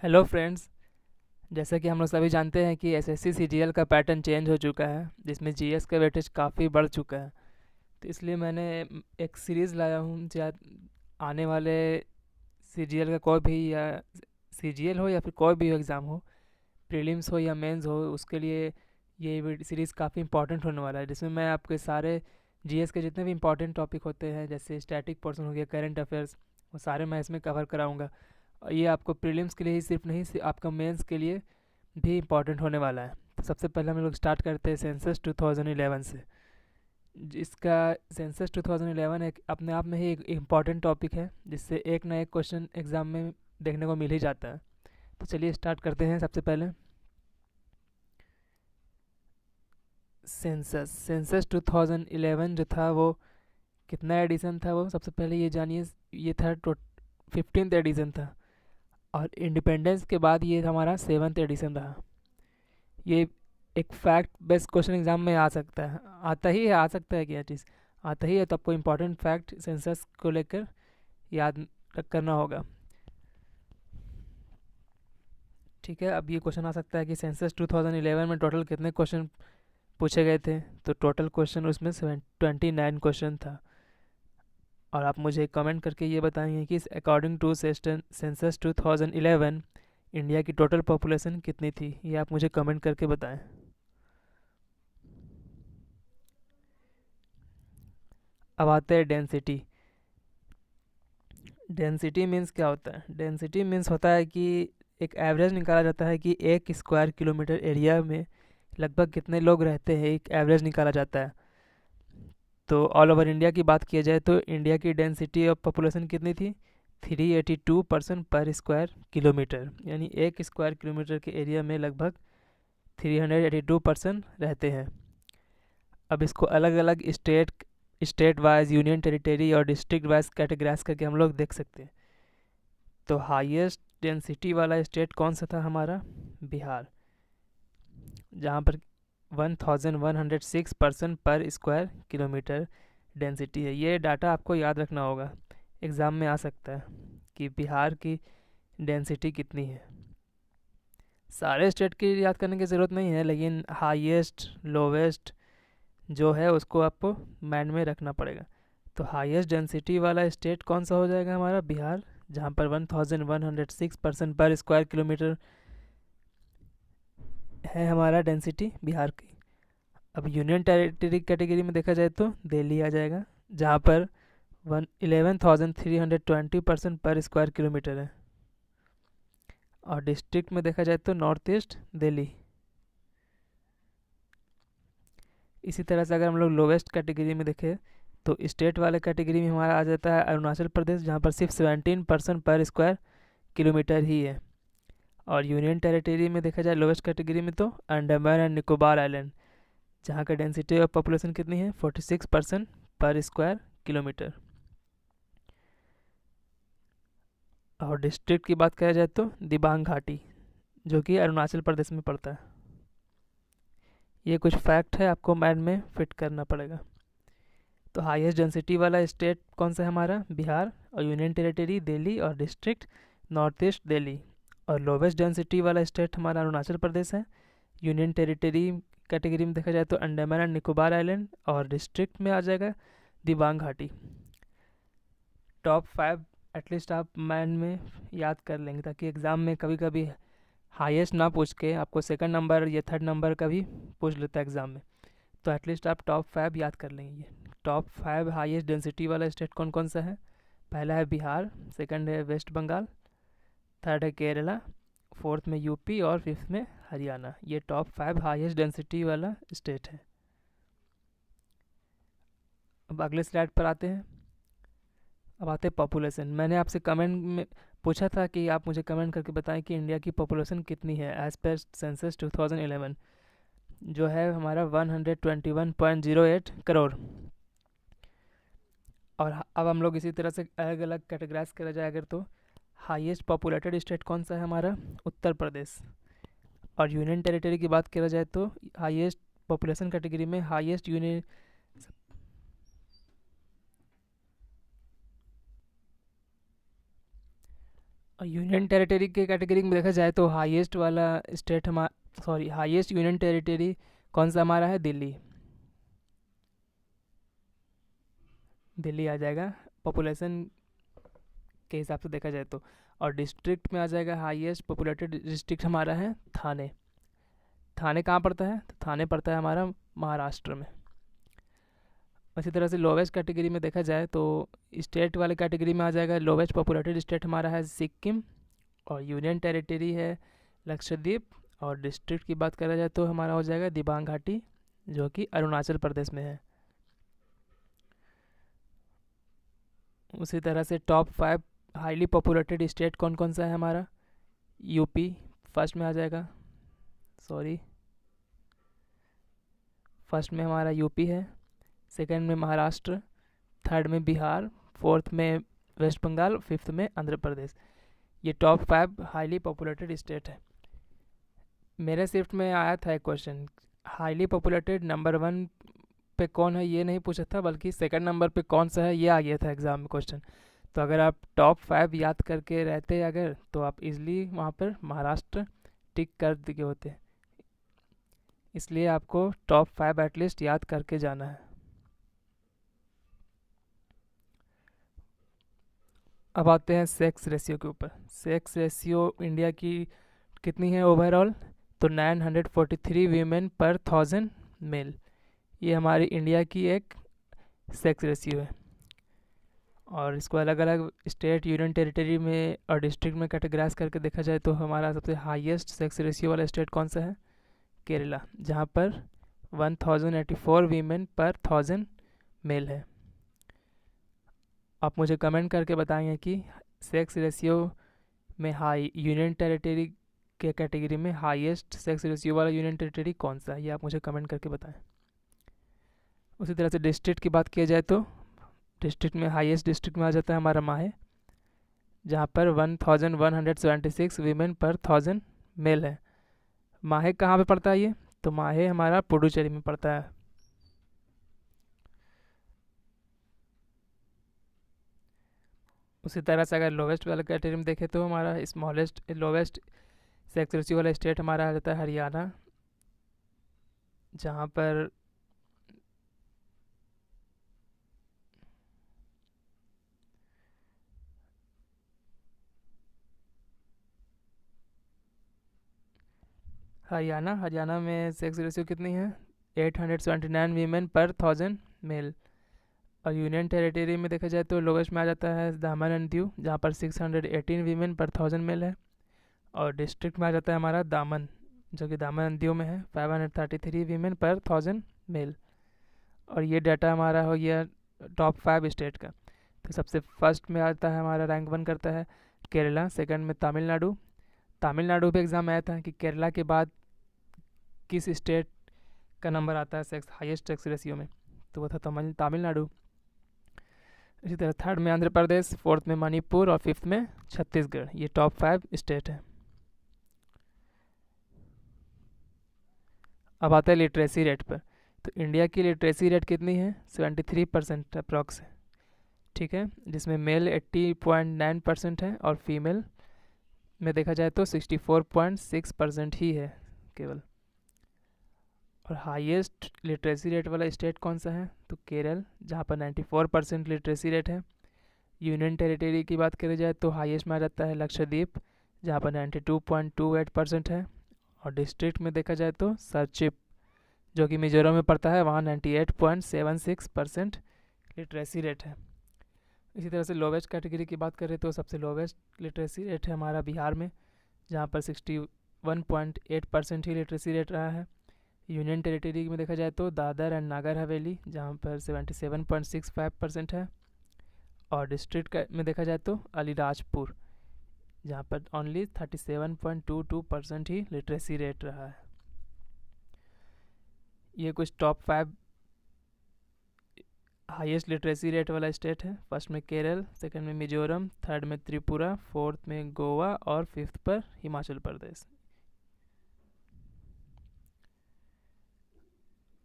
Hello friends. जैसा कि हम लोग सभी जानते हैं कि एसएससी सीजीएल का पैटर्न चेंज हो चुका है, जिसमें जीएस का वेटेज काफ़ी बढ़ चुका है। तो इसलिए मैंने एक सीरीज़ लाया हूँ जो आने वाले सीजीएल का कोई भी या सीजीएल हो या फिर कोई भी एग्ज़ाम हो, प्रीलिम्स हो या मेंस हो, उसके लिए ये सीरीज़ काफ़ी इंपॉर्टेंट होने वाला है, जिसमें मैं आपके सारे जीएस के जितने भी इंपॉर्टेंट टॉपिक होते हैं, जैसे स्टैटिक पोर्शन हो गया, करंट अफेयर्स, वो सारे मैं इसमें कवर कराऊंगा। और ये आपको प्रीलिम्स के लिए ही सिर्फ नहीं, आपका मेंस के लिए भी इम्पॉर्टेंट होने वाला है। तो सबसे पहले हम लोग स्टार्ट करते हैं सेंसस 2011 से। जिसका सेंसस 2011 एक अपने आप में ही एक इम्पॉर्टेंट टॉपिक है, जिससे एक ना एक क्वेश्चन एग्ज़ाम में देखने को मिल ही जाता है। तो चलिए स्टार्ट करते हैं। सबसे पहले सेंसस सेंसस 2011 जो था वो कितना एडिशन था, वो सबसे पहले ये जानिए। ये था 15th एडिशन था, और इंडिपेंडेंस के बाद ये हमारा 7th एडिशन रहा। ये एक फैक्ट बेस्ड क्वेश्चन एग्जाम में आ सकता है, आता ही है, आ सकता है क्या चीज़, आता ही है। तो आपको इम्पोर्टेंट फैक्ट सेंसस को लेकर याद करना होगा। ठीक है, अब ये क्वेश्चन आ सकता है कि सेंसस 2011 में टोटल कितने क्वेश्चन पूछे गए थे। तो टोटल क्वेश्चन उसमें 29 क्वेश्चन था। और आप मुझे कमेंट करके ये बताएंगे कि अकॉर्डिंग टू सेंसस 2011 इंडिया की टोटल पॉपुलेशन कितनी थी। ये आप मुझे कमेंट करके बताएं। अब आते हैं डेंसिटी। डेंसिटी मीन्स क्या होता है? डेंसिटी मीन्स होता है कि एक एवरेज निकाला जाता है कि 1 स्क्वायर किलोमीटर एरिया में लगभग कितने लोग रहते हैं, एक एवरेज निकाला जाता है। तो ऑल ओवर इंडिया की बात किया जाए तो इंडिया की डेंसिटी ऑफ पॉपुलेशन कितनी थी? 382 पर्सन पर स्क्वायर किलोमीटर, यानी 1 स्क्वायर किलोमीटर के एरिया में लगभग 382 पर्सन रहते हैं। अब इसको अलग अलग स्टेट वाइज, यूनियन टेरिटरी और डिस्ट्रिक्ट वाइज कैटेगराइज करके हम लोग देख सकते हैं। तो हाईएस्ट डेंसिटी वाला स्टेट कौन सा था हमारा? बिहार, जहाँ पर 1106 पर्सन पर स्क्वायर किलोमीटर डेंसिटी है। ये डाटा आपको याद रखना होगा, एग्ज़ाम में आ सकता है कि बिहार की डेंसिटी कितनी है। सारे स्टेट की याद करने की ज़रूरत नहीं है, लेकिन हाईएस्ट लोवेस्ट जो है उसको आपको माइंड में रखना पड़ेगा। तो हाईएस्ट डेंसिटी वाला स्टेट कौन सा हो जाएगा? हमारा बिहार, जहाँ पर 1106 पर्सन पर स्क्वायर किलोमीटर है हमारा डेंसिटी बिहार की। अब यूनियन टेरिटरी कैटेगरी में देखा जाए तो दिल्ली आ जाएगा, जहाँ पर 11,320 पर्सन पर स्क्वायर किलोमीटर है। और डिस्ट्रिक्ट में देखा जाए तो नॉर्थ ईस्ट दिल्ली। इसी तरह से अगर हम लोग लोवेस्ट कैटेगरी में देखें तो स्टेट वाले कैटेगरी में हमारा आ जाता है अरुणाचल प्रदेश, जहाँ पर सिर्फ 17 पर्सन पर स्क्वायर किलोमीटर ही है। और यूनियन टेरिटरी में देखा जाए लोवेस्ट कैटेगरी में तो अंडमान एंड निकोबार आइलैंड, जहाँ का डेंसिटी ऑफ पॉपुलेशन कितनी है? 46 पर्सन पर स्क्वायर किलोमीटर। और डिस्ट्रिक्ट की बात करा जाए तो दिबांग घाटी, जो कि अरुणाचल प्रदेश में पड़ता है। ये कुछ फैक्ट है, आपको माइंड में फिट करना पड़ेगा। तो हाईएस्ट डेंसिटी वाला स्टेट कौन सा है हमारा? बिहार। और यूनियन टेरिटरी दिल्ली, और डिस्ट्रिक्ट नॉर्थ ईस्ट दिल्ली। और लोवेस्ट डेंसिटी वाला स्टेट हमारा अरुणाचल प्रदेश है। यूनियन टेरिटरी कैटेगरी में देखा जाए तो अंडमान एंड निकोबार आइलैंड, और डिस्ट्रिक्ट में आ जाएगा दिबांग घाटी। टॉप 5 एटलीस्ट आप माइंड में याद कर लेंगे, ताकि एग्ज़ाम में कभी कभी हाईएस्ट ना पूछ के आपको सेकंड नंबर या थर्ड नंबर का भी पूछ लेता है एग्ज़ाम में। तो एटलीस्ट आप टॉप 5 याद कर लेंगे। टॉप 5 हाईएस्ट डेंसिटी वाला स्टेट कौन कौन सा है? पहला है बिहार, सेकंड है वेस्ट बंगाल, थर्ड है केरला, फोर्थ में यूपी, और फिफ्थ में हरियाणा। ये टॉप 5 हाईएस्ट डेंसिटी वाला स्टेट है। अब अगले स्लाइड पर आते हैं। अब आते हैं पॉपुलेशन। मैंने आपसे कमेंट में पूछा था कि आप मुझे कमेंट करके बताएं कि इंडिया की पॉपुलेशन कितनी है एज पर सेंसस 2011, जो है हमारा 121.08 करोड़। और अब हम लोग इसी तरह से अलग अलग कैटेगराइज करा जाए अगर, तो हाईएस्ट पॉपुलेटेड स्टेट कौन सा है हमारा? उत्तर प्रदेश। और यूनियन टेरिटरी की बात करा जाए तो हाईएस्ट पॉपुलेशन कैटेगरी में हाईएस्ट यूनियन और यूनियन टेरिटरी के कैटेगरी में देखा जाए तो हाईएस्ट वाला स्टेट हाईएस्ट यूनियन टेरिटरी कौन सा हमारा है? दिल्ली। दिल्ली आ जाएगा पॉपुलेशन के हिसाब से देखा जाए तो। और डिस्ट्रिक्ट में आ जाएगा हाईएस्ट पॉपुलेटेड डिस्ट्रिक्ट हमारा है थाने। थाने कहाँ पड़ता है? तो थाने पड़ता है हमारा महाराष्ट्र में। इसी तरह से लोवेस्ट कैटेगरी में देखा जाए तो स्टेट वाले कैटेगरी में आ जाएगा लोवेस्ट पॉपुलेटेड स्टेट हमारा है सिक्किम, और यूनियन टेरिटरी है लक्षद्वीप, और डिस्ट्रिक्ट की बात करा जाए तो हमारा हो जाएगा दिबांग घाटी, जो कि अरुणाचल प्रदेश में है। उसी तरह से टॉप 5 हाईली पॉपुलेटेड स्टेट कौन कौन सा है हमारा? यूपी फर्स्ट में आ जाएगा, फर्स्ट में हमारा यूपी है, सेकंड में महाराष्ट्र, थर्ड में बिहार, फोर्थ में वेस्ट बंगाल, फिफ्थ में आंध्र प्रदेश। ये टॉप 5 हाईली पॉपुलेटेड स्टेट है। मेरे शिफ्ट में आया था एक क्वेश्चन, हाईली पॉपुलेटेड नंबर 1 पे कौन है ये नहीं पूछा था, बल्कि सेकंड नंबर पे कौन सा है ये आ गया था एग्ज़ाम में क्वेश्चन। तो अगर आप टॉप 5 याद करके रहते अगर, तो आप इजली वहाँ पर महाराष्ट्र टिक कर दिए होते। इसलिए आपको टॉप 5 एटलीस्ट याद करके जाना है। अब आते हैं सेक्स रेशियो के ऊपर। सेक्स रेशियो इंडिया की कितनी है ओवरऑल? तो 943 वीमेन पर 1000 मेल। ये हमारी इंडिया की एक सेक्स रेशियो है। और इसको अलग अलग स्टेट, यूनियन टेरिटरी में और डिस्ट्रिक्ट में कैटेगराइज करके देखा जाए तो हमारा सबसे हाईएस्ट सेक्स रेशियो वाला स्टेट कौन सा है? केरला, जहाँ पर 1084 वीमेन पर 1000 मेल है। आप मुझे कमेंट करके बताएंगे कि सेक्स रेशियो में हाई यूनियन टेरिटरी के कैटेगरी में हाईएस्ट सेक्स रेशियो वाला यूनियन टेरिटरी कौन सा है, ये आप मुझे कमेंट करके बताएं। उसी तरह से डिस्ट्रिक्ट की बात किया जाए तो डिस्ट्रिक्ट में हाईएस्ट डिस्ट्रिक्ट में आ जाता है हमारा माहे, जहाँ पर 1176 वीमेन पर 1000 मेल है। माहे कहाँ पे पड़ता है ये? तो माहे हमारा पुडुचेरी में पड़ता है। उसी तरह से अगर लोवेस्ट वाला कैटेगरी में देखें तो हमारा लोवेस्ट सेक्स रेशियो वाला स्टेट हमारा आ जाता है हरियाणा, जहाँ पर हरियाणा में सेक्स रेशियो कितनी है? 879 वीमेन पर 1000 मेल। और यूनियन टेरिटरी में देखा जाए तो लोवेस्ट में आ जाता है दामन एंड दीव, जहाँ पर 618 वीमेन पर 1000 मेल है। और डिस्ट्रिक्ट में आ जाता है हमारा दामन, जो कि दामन एंड दीव में है, 533 वीमेन पर 1000 मेल। और ये डाटा हमारा हो गया टॉप 5 स्टेट का। तो सबसे फर्स्ट में आता है हमारा रैंक 1 करता है केरला, सेकंड में तमिलनाडु। तमिलनाडु पे एग्ज़ाम आया था कि केरला के बाद किस स्टेट का नंबर आता है सेक्स हाईएस्ट सेक्स रेशियो में, तो वो था तमिलनाडु। इसी तरह थर्ड में आंध्र प्रदेश, फोर्थ में मणिपुर और फिफ्थ में छत्तीसगढ़। ये टॉप 5 स्टेट है। अब आता है लिटरेसी रेट पर। तो इंडिया की लिटरेसी रेट कितनी है? 73% अप्रॉक्स है, ठीक है, जिसमें मेल 80.9% है और फीमेल में देखा जाए तो 64.6% ही है केवल। और हाईएस्ट लिटरेसी रेट वाला स्टेट कौन सा है? तो केरल, जहाँ पर 94% लिटरेसी रेट है। यूनियन टेरिटरी की बात करी जाए तो हाईएस्ट में आ जाता है लक्षद्वीप, जहाँ पर 92.28% है। और डिस्ट्रिक्ट में देखा जाए तो सरचिप, जो कि मिजोरम में पड़ता है, वहाँ 98.76% लिटरेसी रेट है। इसी तरह से लोवेस्ट कैटेगरी की बात करें तो सबसे लोवेस्ट लिटरेसी रेट है हमारा बिहार में, जहाँ पर 61.8% ही लिटरेसी रेट रहा है। यूनियन टेरिटरी में देखा जाए तो दादर एंड नागर हवेली, जहाँ पर 77.65% है। और डिस्ट्रिक्ट में देखा जाए तो अलीराजपुर, जहाँ पर ओनली 37.22% ही लिटरेसी रेट रहा है। ये कुछ टॉप 5 हाईएस्ट लिटरेसी रेट वाला स्टेट है। फर्स्ट में केरल, सेकंड में मिजोरम, थर्ड में त्रिपुरा, फोर्थ में गोवा और फिफ्थ पर हिमाचल प्रदेश।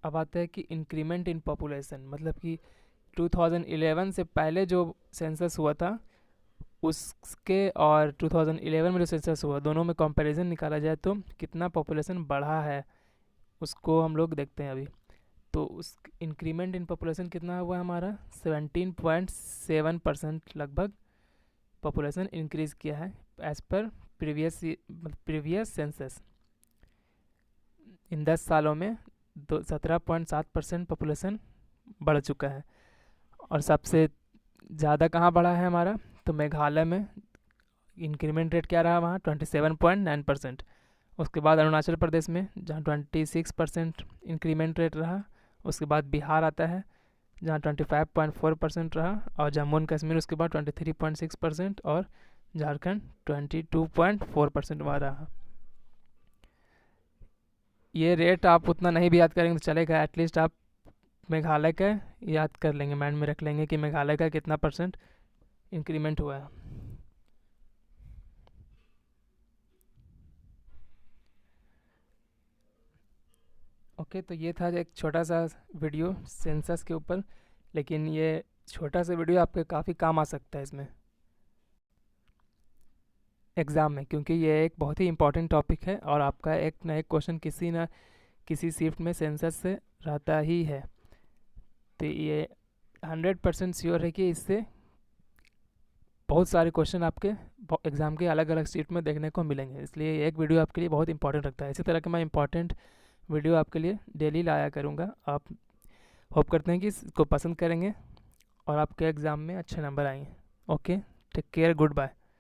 अब आते हैं कि इंक्रीमेंट इन पॉपुलेशन, मतलब कि 2011 से पहले जो सेंसस हुआ था उसके और 2011 में जो सेंसस हुआ, दोनों में कंपैरिजन निकाला जाए तो कितना पॉपुलेशन बढ़ा है उसको हम लोग देखते हैं अभी। तो उस इंक्रीमेंट इन पॉपुलेशन कितना हुआ हमारा, 17.7% लगभग पॉपुलेशन इंक्रीज़ किया है एज़ पर प्रीवियस सेंसस। इन 10 सालों में 17.7% पॉपुलेशन बढ़ चुका है। और सबसे ज़्यादा कहाँ बढ़ा है हमारा, तो मेघालय में इंक्रीमेंट रेट क्या रहा वहाँ, 27.9%। उसके बाद अरुणाचल प्रदेश में जहाँ 26% इंक्रीमेंट रेट रहा। उसके बाद बिहार आता है जहाँ 25.4% रहा, और जम्मू एंड कश्मीर उसके बाद 23.6%, और झारखंड 22.4% वहाँ रहा। ये रेट आप उतना नहीं भी याद करेंगे तो चलेगा, एटलीस्ट आप मेघालय का याद कर लेंगे, माइंड में रख लेंगे कि मेघालय का कितना % इंक्रीमेंट हुआ है। ओके, तो ये था एक छोटा सा वीडियो सेंसस के ऊपर, लेकिन ये छोटा सा वीडियो आपके काफ़ी काम आ सकता है इसमें एग्ज़ाम में, क्योंकि ये एक बहुत ही इंपॉर्टेंट टॉपिक है और आपका एक ना एक क्वेश्चन किसी न किसी शिफ्ट में सेंसस से रहता ही है। तो ये 100% श्योर है कि इससे बहुत सारे क्वेश्चन आपके एग्ज़ाम के अलग अलग शिफ्ट में देखने को मिलेंगे, इसलिए एक वीडियो आपके लिए बहुत इंपॉर्टेंट रखता है। इसी तरह के मैं इंपॉर्टेंट वीडियो आपके लिए डेली लाया करूँगा। आप होप करते हैं कि इसको पसंद करेंगे और आपके एग्ज़ाम में अच्छे नंबर आएंगे। Okay, take care, good bye.